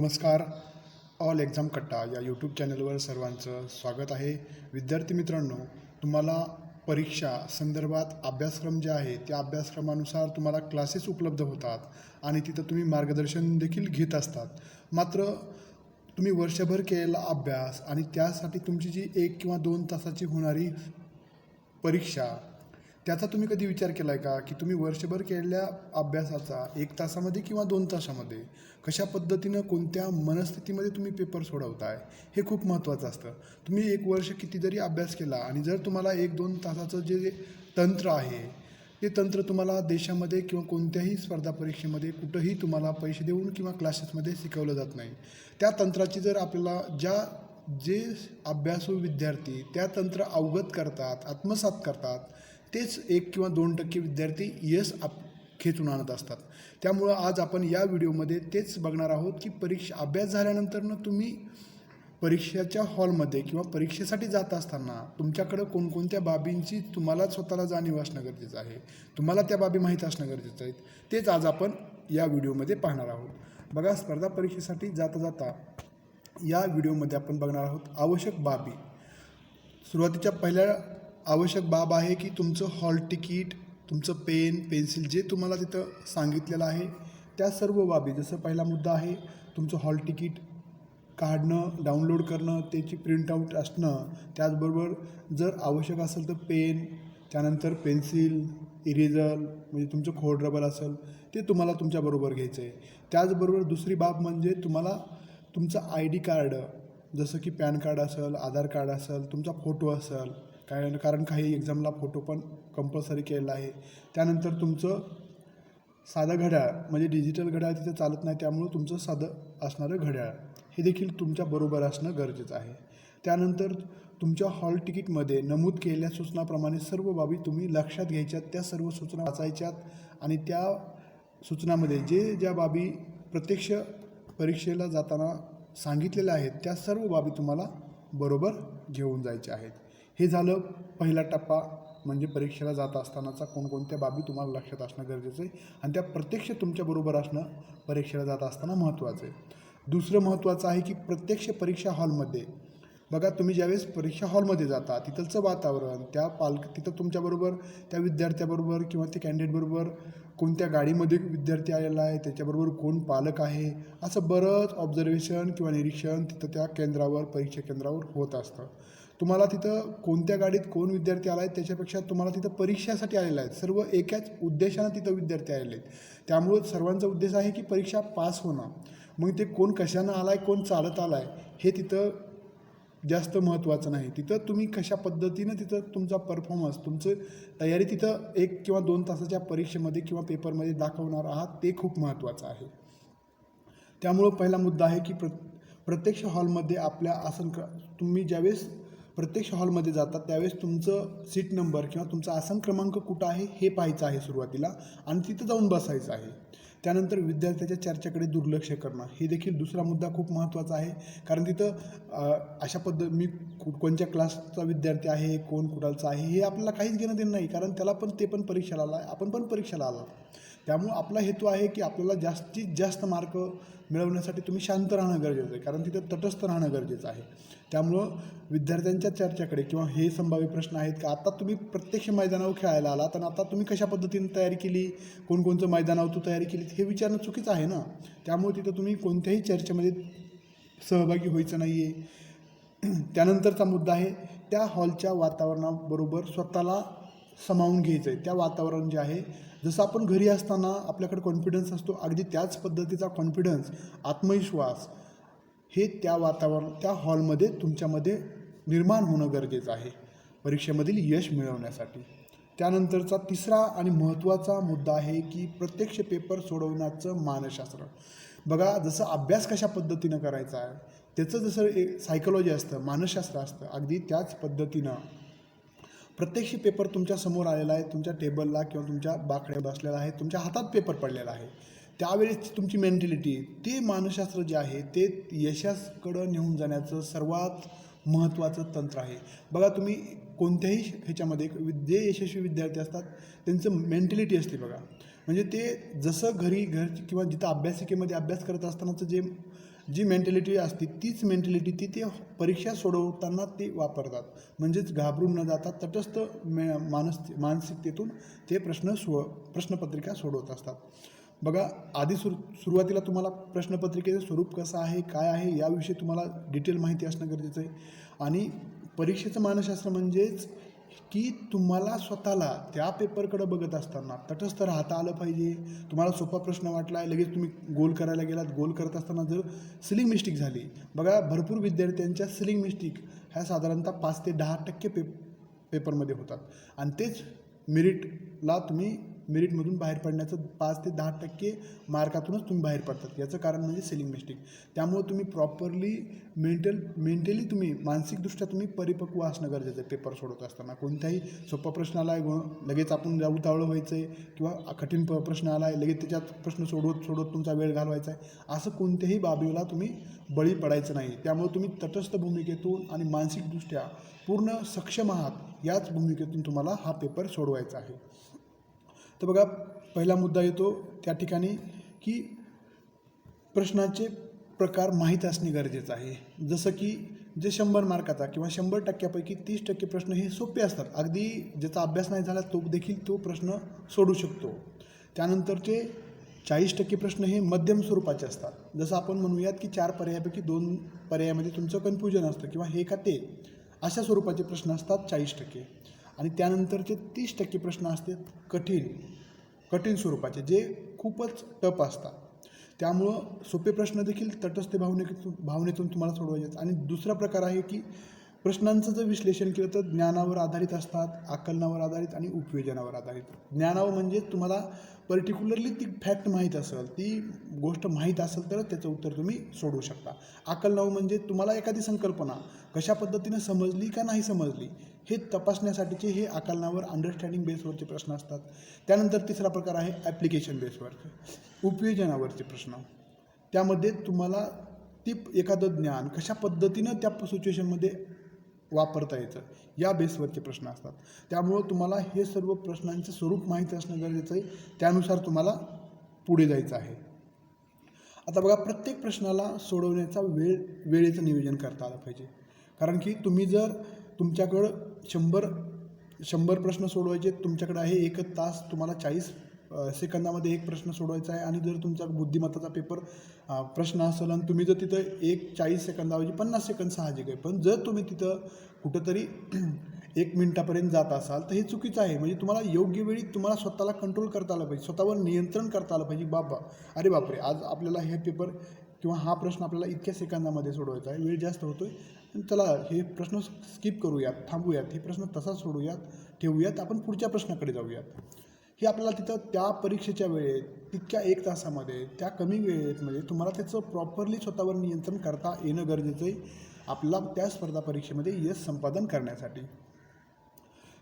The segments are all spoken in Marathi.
नमस्कार. ऑल एक्झाम कट्टा या यूट्यूब चॅनलवर सर्वांचं स्वागत आहे. विद्यार्थी मित्रांनो, तुम्हाला परीक्षा संदर्भात अभ्यासक्रम जे आहे त्या अभ्यासक्रमानुसार तुम्हाला क्लासेस उपलब्ध होतात आणि तिथं तुम्ही मार्गदर्शन देखील घेत असतात. मात्र तुम्ही वर्षभर केलेला अभ्यास आणि त्यासाठी तुमची जी 1 किंवा 2 तासाची होणारी परीक्षा, त्याचा तुम्ही कधी विचार केला आहे का की तुम्ही वर्षभर केलेल्या अभ्यासाचा 1 तासामध्ये किंवा 2 तासामध्ये कशा पद्धतीनं कोणत्या मनस्थितीमध्ये तुम्ही पेपर सोडवताय हे खूप महत्त्वाचं असतं. तुम्ही 1 वर्ष किती जरी अभ्यास केला आणि जर तुम्हाला 1-2 तासाचं जे तंत्र आहे ते तंत्र तुम्हाला देशामध्ये किंवा कोणत्याही स्पर्धा परीक्षेमध्ये कुठंही तुम्हाला पैसे देऊन किंवा क्लासेसमध्ये शिकवलं जात नाही. त्या तंत्राची जर आपल्याला जे अभ्यासू विद्यार्थी त्या तंत्र अवगत करतात, आत्मसात करतात, तेच 1 किंवा 2% विद्यार्थी यश खेचून आणत असतात. त्यामुळं आज आपण या व्हिडिओमध्ये तेच बघणार आहोत की अभ्यास झाल्यानंतरनं तुम्ही परीक्षेच्या हॉलमध्ये किंवा परीक्षेसाठी जात असताना तुमच्याकडं कोणकोणत्या बाबींची तुम्हाला स्वतःला जाणीव असणं गरजेचं आहे, तुम्हाला त्या बाबी माहीत असणं गरजेचं आहे. तेच आज आपण या व्हिडिओमध्ये पाहणार आहोत. बघा, स्पर्धा परीक्षेसाठी जाता जाता या व्हिडिओमध्ये आपण बघणार आहोत आवश्यक बाबी. सुरुवातीच्या पहिल्या आवश्यक बाब आहे की तुमचं हॉल तिकीट, तुमचं पेन, पेन्सिल जे तुम्हाला तिथं सांगितलेलं आहे त्या सर्व बाबी. जसं पहिला मुद्दा आहे तुमचं हॉल तिकीट काढणं, डाउनलोड करणं, त्याची प्रिंटआउट असणं. त्याचबरोबर जर आवश्यक असेल तर पेन, त्यानंतर पेन्सिल, इरेजर म्हणजे तुमचं खोड रबर असेल ते तुम्हाला तुमच्याबरोबर घ्यायचं आहे. त्याचबरोबर दुसरी बाब म्हणजे तुम्हाला तुमचं ID कार्ड, जसं की पॅन कार्ड असेल, आधार कार्ड असेल, तुमचा फोटो असेल, कारण काही एक्झामला फोटो पण कंपल्सरी केलेला आहे. त्यानंतर तुमचं साधं घड्याळ म्हणजे डिजिटल घड्याळ तिथे चालत नाही, त्यामुळं तुमचं साधं असणारं घड्याळ हे देखील तुमच्याबरोबर असणं गरजेचं आहे. त्यानंतर तुमच्या हॉल तिकीटमध्ये नमूद केलेल्या सूचनाप्रमाणे सर्व बाबी तुम्ही लक्षात घ्यायच्यात, त्या सर्व सूचना वाचायच्यात आणि त्या सूचनामध्ये ज्या बाबी प्रत्यक्ष परीक्षेला जाताना सांगितलेल्या आहेत त्या सर्व बाबी तुम्हाला बरोबर घेऊन जायच्या आहेत. हे झालं पहिला टप्पा, म्हणजे परीक्षेला जात असतानाचा कोणकोणत्या बाबी तुम्हाला लक्षात असणं गरजेचं आहे आणि त्या प्रत्यक्ष तुमच्याबरोबर असणं परीक्षेला जात असताना महत्त्वाचं आहे. दुसरं महत्त्वाचं आहे की प्रत्यक्ष परीक्षा हॉलमध्ये बघा, तुम्ही ज्यावेळेस परीक्षा हॉलमध्ये जाता तिथलचं वातावरण, तिथं तुमच्याबरोबर त्या विद्यार्थ्याबरोबर किंवा त्या कॅन्डिडेटबरोबर कोणत्या गाडीमध्ये विद्यार्थी आलेला आहे, त्याच्याबरोबर कोण पालक आहे, असं बरंच ऑब्झर्वेशन किंवा निरीक्षण तिथं त्या केंद्रावर, परीक्षा केंद्रावर होत असतं. तुम्हाला तिथं कोणत्या गाडीत कोण विद्यार्थी आला आहे त्याच्यापेक्षा तुम्हाला तिथं परीक्षेसाठी आलेला आहे. सर्व एकाच उद्देशानं तिथं विद्यार्थी आलेले आहेत. त्यामुळं सर्वांचा उद्देश आहे की परीक्षा पास होणं. मग ते कोण कशानं आला आहे, कोण चालत आला आहे हे तिथं जास्त महत्त्वाचं नाही. तिथं तुम्ही कशा पद्धतीनं तिथं तुमचा परफॉर्मन्स, तुमचं तयारी तिथं 1 किंवा 2 तासाच्या परीक्षेमध्ये किंवा पेपरमध्ये दाखवणार आहात ते खूप महत्त्वाचं आहे. त्यामुळं पहिला मुद्दा आहे की प्रत्यक्ष हॉलमध्ये आपल्या तुम्ही ज्यावेळेस प्रत्यक्ष हॉलमध्ये जातात त्यावेळेस तुमचं सीट नंबर किंवा तुमचा आसन क्रमांक कुठं आहे हे पाहायचं आहे सुरुवातीला आणि तिथं जाऊन बसायचं आहे. त्यानंतर विद्यार्थ्याच्या चर्चेकडे दुर्लक्ष करणं हे देखील दुसरा मुद्दा खूप महत्त्वाचा आहे. कारण तिथं अशा मी कोणत्या क्लासचा विद्यार्थी आहे, कोण कुठालचा आहे हे आपल्याला काहीच घेणं देणं नाही, कारण ते पण परीक्षेला आला आहे, आपण पण परीक्षेला आला. त्यामुळं आपला हेतू आहे की आपल्याला जास्तीत जास्त मार्क मिळवण्यासाठी तुम्ही शांत राहणं गरजेचं आहे, कारण तिथं तटस्थ राहणं गरजेचं आहे. त्यामुळं विद्यार्थ्यांच्या चर्चेकडे किंवा हे संभाव्य प्रश्न आहेत की आता तुम्ही प्रत्यक्ष मैदानावर खेळायला आलात आणि आता तुम्ही कशा पद्धतीने तयारी केली, कोणकोणतं मैदानावर तयारी केली हे विचारणं चुकीचं आहे ना. त्यामुळे तिथं तुम्ही कोणत्याही चर्चेमध्ये सहभागी व्हायचं नाही आहे. त्यानंतरचा मुद्दा आहे त्या हॉलच्या वातावरणाबरोबर स्वतःला सामावून घ्यायचं आहे. त्या वातावरण जे आहे, जसं आपण घरी असताना आपल्याकडे कॉन्फिडन्स असतो, अगदी त्याच पद्धतीचा कॉन्फिडन्स, आत्मविश्वास हे त्या हॉलमध्ये तुमच्यामध्ये निर्माण होणं गरजेचं आहे परीक्षेमधील यश मिळवण्यासाठी. त्यानंतरचा तिसरा आणि महत्त्वाचा मुद्दा आहे की प्रत्यक्ष पेपर सोडवण्याचं मानसशास्त्र. बघा, जसं अभ्यास कशा पद्धतीनं करायचा आहे त्याचं जसं एक सायकोलॉजी असतं, मानसशास्त्र असतं, अगदी त्याच पद्धतीनं प्रत्यक्ष पेपर तुमच्या समोर आलेला आहे, तुमच्या टेबलला किंवा तुमच्या बाकड्या बसलेला आहे, तुमच्या हातात पेपर पडलेला आहे, त्यावेळेस तुमची मेंटॅलिटी, ते मानसशास्त्र जे आहे ते यशाकडं नेऊन जाण्याचं सर्वात महत्त्वाचं तंत्र आहे. बघा, तुम्ही कोणत्याही ह्याच्यामध्ये जे यशस्वी विद्यार्थी असतात त्यांचं मेंटॅलिटी असते बघा, म्हणजे ते जसं घर किंवा जिथं अभ्यासिकेमध्ये अभ्यास करत असतानाचं जे जी मेंटॅलिटी असते तीच मेंटॅलिटी ते परीक्षा सोडवताना ते वापरतात. म्हणजेच घाबरून न जाता तटस्थ मानसिकतेतून ते प्रश्नपत्रिका सोडवत असतात. बघा, आधी सुरुवातीला तुम्हाला प्रश्नपत्रिकेचं स्वरूप कसं आहे, काय आहे याविषयी तुम्हाला डिटेल माहिती असणं गरजेचं आहे. आणि परीक्षेचं मानसशास्त्र म्हणजेच की तुम्हाला स्वतःला त्या पेपरकडं बघत असताना तटस्थ राहता आलं पाहिजे. तुम्हाला सोपा प्रश्न वाटला आहे, लगेच तुम्ही गोल करायला गेलात. गोल करत असताना जर सिलिंग मिस्टेक झाली, बघा भरपूर विद्यार्थ्यांच्या सिलिंग मिस्टेक ह्या साधारणतः 5 ते 10% पेपरमध्ये होतात. आणि तेच मेरिटला मेरिटमधून बाहेर पडण्याचं 5 ते 10% मार्कातूनच तुम्ही बाहेर पडतात. याचं कारण म्हणजे सिलिंग मिस्टेक. त्यामुळे तुम्ही प्रॉपरली मेंटली तुम्ही मानसिकदृष्ट्या तुम्ही परिपक्व असणं गरजेचं आहे. पेपर सोडवत असताना कोणत्याही सोपा प्रश्न आला आहे लगेच आपण उतावळं व्हायचं आहे, किंवा कठीण प्रश्न आला आहे लगेच त्याच्यात प्रश्न सोडवत तुमचा वेळ घालवायचा आहे, असं कोणत्याही बाबीला तुम्ही बळी पडायचं नाही. त्यामुळे तुम्ही तटस्थ भूमिकेतून आणि मानसिकदृष्ट्या पूर्ण सक्षम आहात याच भूमिकेतून तुम्हाला हा पेपर सोडवायचा आहे. तर बघा, पहिला मुद्दा येतो त्या ठिकाणी की प्रश्नाचे प्रकार माहीत असणे गरजेचं आहे. जसं की जे 100 मार्काचा किंवा 100%पैकी 30% प्रश्न हे सोपे असतात. अगदी ज्याचा अभ्यास नाही झाला तो देखील तो प्रश्न सोडू शकतो. त्यानंतरचे 40% प्रश्न हे मध्यम स्वरूपाचे असतात. जसं आपण म्हणूयात की 4 पर्यायापैकी 2 पर्यायामध्ये तुमचं कन्फ्युजन असतं, किंवा हे का ते अशा स्वरूपाचे प्रश्न असतात 40%. आणि त्यानंतरचे 30% प्रश्न असतात कठीण स्वरूपाचे, जे खूपच टफ असतात. त्यामुळं सोपे प्रश्न देखील तटस्थ भावनेतून तुम्हाला सोडवायचे आहेत. आणि दुसरा प्रकार आहे की प्रश्नांचं जर विश्लेषण केलं तर ज्ञानावर आधारित असतात, आकलनावर आधारित आणि उपयोजनावर आधारित. ज्ञानावर म्हणजे तुम्हाला पर्टिक्युलरली ती फॅक्ट माहीत असेल, ती गोष्ट माहीत असेल तरच त्याचं उत्तर तुम्ही सोडवू शकता. आकलनावर म्हणजे तुम्हाला एखादी संकल्पना कशा पद्धतीनं समजली का नाही समजली हे तपासण्यासाठीचे हे आकलनावर अंडरस्टँडिंग बेसवरचे प्रश्न असतात. त्यानंतर तिसरा प्रकार आहे ॲप्लिकेशन बेसवरचे, उपयोजनावरचे प्रश्न. त्यामध्ये तुम्हाला ती एखादं ज्ञान कशा पद्धतीनं त्या सिच्युएशनमध्ये वापरता येतं या बेसवरचे प्रश्न असतात. त्यामुळं तुम्हाला हे सर्व प्रश्नांचं स्वरूप माहीत असणं गरजेचं आहे. त्यानुसार तुम्हाला पुढे जायचं आहे. आता बघा, प्रत्येक प्रश्नाला सोडवण्याचा वेळेचं नियोजन करता आलं पाहिजे. कारण की तुम्ही जर तुमच्याकडं 100 प्रश्न सोडवायचे, तुमच्याकडे आहे 1 तास, तुम्हाला 40 सेकंदामध्ये एक प्रश्न सोडवायचा आहे. आणि जर तुमचा बुद्धिमत्ताचा पेपर प्रश्न असेल आणि तुम्ही जर तिथं 40 सेकंदाऐवजी 50 सेकंद साहजिक आहे, पण जर तुम्ही तिथं कुठंतरी 1 मिनिटापर्यंत जात असाल तर हे चुकीचं आहे. म्हणजे तुम्हाला योग्य वेळी तुम्हाला स्वतःला कंट्रोल करता आलं पाहिजे, स्वतःवर नियंत्रण करता आलं पाहिजे. अरे बापरे, आज आपल्याला हे पेपर किंवा हा प्रश्न आपल्याला इतक्या सेकंदामध्ये सोडवायचा आहे, वेळ जास्त होतो आहे, चला हे प्रश्न स्किप करूयात, थांबूयात, हे प्रश्न तसाच सोडूयात, ठेवूयात, आपण पुढच्या प्रश्नाकडे जाऊयात. हे आपल्याला तिथं त्या परीक्षेच्या वेळेत तितक्या 1 तासामध्ये त्या कमी वेळेमध्ये तुम्हाला त्याचं प्रॉपरली स्वतःवर नियंत्रण करता येणं गरजेचं आहे आपला त्या स्पर्धा परीक्षेमध्ये यश संपादन करण्यासाठी.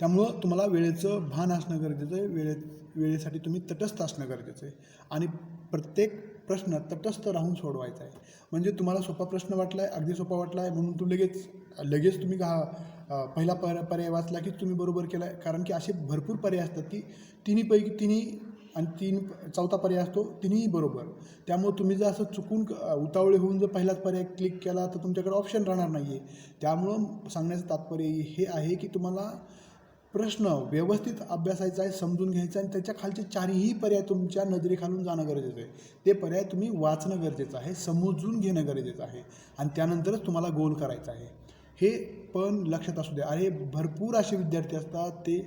त्यामुळं तुम्हाला वेळेचं भान असणं गरजेचं आहे. वेळेसाठी तुम्ही तटस्थ असणं गरजेचं आहे. आणि प्रत्येक प्रश्न तटस्थ राहून सोडवायचा आहे. म्हणजे तुम्हाला सोपा प्रश्न वाटला आहे, अगदी सोपा वाटला आहे म्हणून लगेच तुम्ही पहिला पर्याय वाचला की तुम्ही बरोबर केला आहे. कारण की असे भरपूर पर्याय असतात की तिन्ही आणि चौथा पर्याय असतो, तिन्ही बरोबर. त्यामुळे तुम्ही जर असं चुकून उतावळे होऊन जर पहिलाच पर्याय क्लिक केला तर तुमच्याकडे ऑप्शन राहणार नाही आहे. त्यामुळं सांगण्याचं तात्पर्य हे आहे की तुम्हाला प्रश्न व्यवस्थित अभ्यासायचा आहे, समजून घ्यायचा आहे, आणि त्याच्या खालचे 4ही पर्याय तुमच्या नजरेखालून जाणं गरजेचं आहे. ते पर्याय तुम्ही वाचणं गरजेचं आहे, समजून घेणं गरजेचं आहे, आणि त्यानंतरच तुम्हाला गोल करायचं आहे. हे पण लक्षात असू द्या. अरे भरपूर असे विद्यार्थी असतात, ते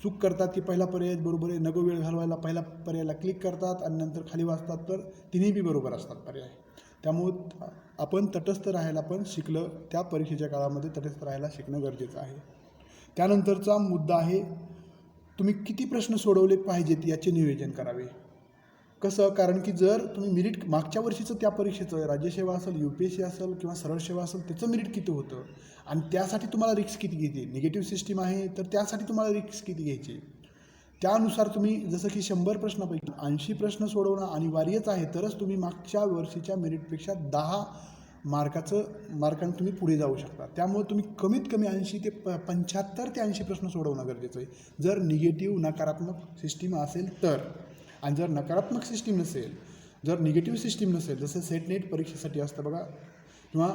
चूक करतात की पहिला पर्याय बरोबर आहे, नको वेळ घालवायला पहिला पर्यायाला क्लिक करतात आणि नंतर खाली वाचतात, तर तिन्ही बी बरोबर असतात पर्याय. त्यामुळं आपण तटस्थ राहायला पण शिकलं, त्या परीक्षेच्या काळामध्ये तटस्थ राहायला शिकणं गरजेचं आहे. त्यानंतरचा मुद्दा आहे, तुम्ही किती प्रश्न सोडवले पाहिजेत याचे नियोजन करावे. कसं, कारण की जर तुम्ही मागच्या वर्षीचं त्या परीक्षेचं राज्यसेवा असेल, UPSC असेल किंवा सरळ सेवा असेल, त्याचं मेरिट किती होतं आणि त्यासाठी तुम्हाला रिस्क किती घ्यायची, निगेटिव्ह सिस्टीम आहे तर त्यासाठी तुम्हाला रिस्क किती घ्यायची, त्यानुसार तुम्ही जसं की 100 प्रश्नापैकी 80 प्रश्न सोडवणं अनिवार्यच आहे, तरच तुम्ही मागच्या वर्षीच्या मेरिटपेक्षा 10 मार्कांनी तुम्ही पुढे जाऊ शकता. त्यामुळे तुम्ही कमीत कमी 75 ते 80 प्रश्न सोडवणं गरजेचं आहे, जर निगेटिव्ह नकारात्मक सिस्टीम असेल तर. आणि जर नकारात्मक सिस्टीम नसेल जर निगेटिव्ह सिस्टीम नसेल, जसं सेट नेट परीक्षेसाठी असतं बघा, किंवा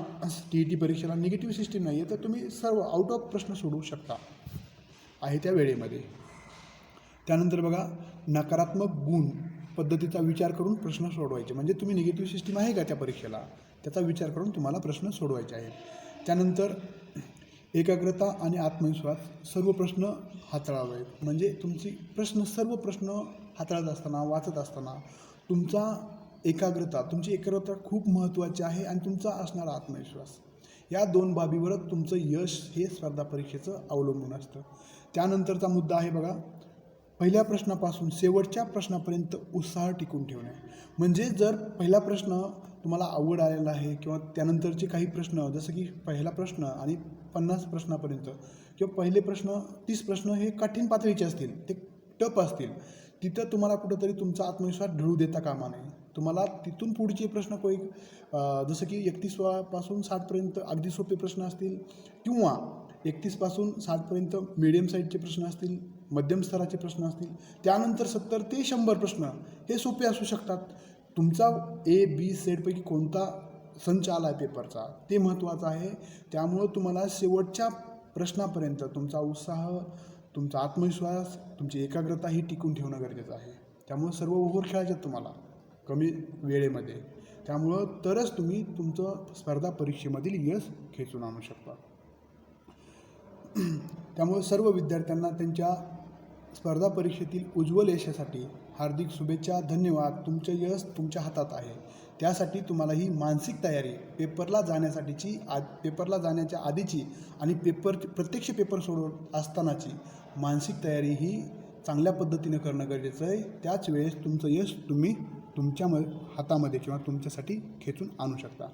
TET परीक्षेला निगेटिव्ह सिस्टीम नाही आहे, तर तुम्ही सर्व आउट ऑफ प्रश्न सोडवू शकता आहे त्या वेळेमध्ये. त्यानंतर बघा, नकारात्मक गुण पद्धतीचा विचार करून प्रश्न सोडवायचे. म्हणजे तुम्ही निगेटिव्ह सिस्टीम आहे का त्या परीक्षेला, त्याचा विचार करून तुम्हाला प्रश्न सोडवायचे आहेत. त्यानंतर एकाग्रता आणि आत्मविश्वास, सर्व प्रश्न हाताळावे. म्हणजे सर्व प्रश्न हाताळत असताना, वाचत असताना तुमची एकाग्रता खूप महत्त्वाची आहे, आणि तुमचा असणारा आत्मविश्वास, या 2 बाबीवरच तुमचं यश हे स्पर्धा परीक्षेचं अवलंबून असतं. त्यानंतरचा मुद्दा आहे बघा, पहिल्या प्रश्नापासून शेवटच्या प्रश्नापर्यंत उत्साह टिकून ठेवणे. म्हणजे जर पहिला प्रश्न तुम्हाला आवड आलेला आहे, किंवा त्यानंतरचे काही प्रश्न, जसं की पहिला प्रश्न आणि 50 प्रश्नापर्यंत, किंवा पहिले 30 प्रश्न हे कठीण पातळीचे असतील, ते टफ असतील, तिथं तुम्हाला कुठंतरी तुमचा आत्मविश्वास ढळू देता कामा नये. तुम्हाला तिथून पुढचे प्रश्न जसं की 31 पासून 60पर्यंत अगदी सोपे प्रश्न असतील, किंवा 31 पासून 60पर्यंत मीडियम साईजचे प्रश्न असतील, मध्यम स्तराचे प्रश्न असतील, त्यानंतर 70 ते 100 प्रश्न हे सोपे असू शकतात. तुमचा ABCपैकी कोणता संच आला आहे पेपरचा, ते महत्त्वाचं आहे. त्यामुळं तुम्हाला शेवटच्या प्रश्नापर्यंत तुमचा उत्साह, तुमचा आत्मविश्वास, तुमची एकाग्रता ही टिकून ठेवणं गरजेचं आहे. त्यामुळं सर्व ओव्हर खेळायचे आहेत तुम्हाला कमी वेळेमध्ये. त्यामुळं तरच तुम्ही तुमचं स्पर्धा परीक्षेमधील यश खेचून आणू शकता. त्यामुळे सर्व विद्यार्थ्यांना त्यांच्या स्पर्धा परीक्षेतील उज्ज्वल यशासाठी हार्दिक शुभेच्छा. धन्यवाद. तुमचं यश तुमच्या हातात आहे. त्यासाठी तुम्हाला ही मानसिक तयारी, पेपरला जाण्याच्या आधीची आणि प्रत्यक्ष पेपर सोडवत असतानाची मानसिक तयारी ही चांगल्या पद्धतीने करणं गरजेचं आहे. त्याच वेळेस तुमचं यश तुम्ही तुमच्या हातामध्ये किंवा तुमच्यासाठी खेचून आणू शकता.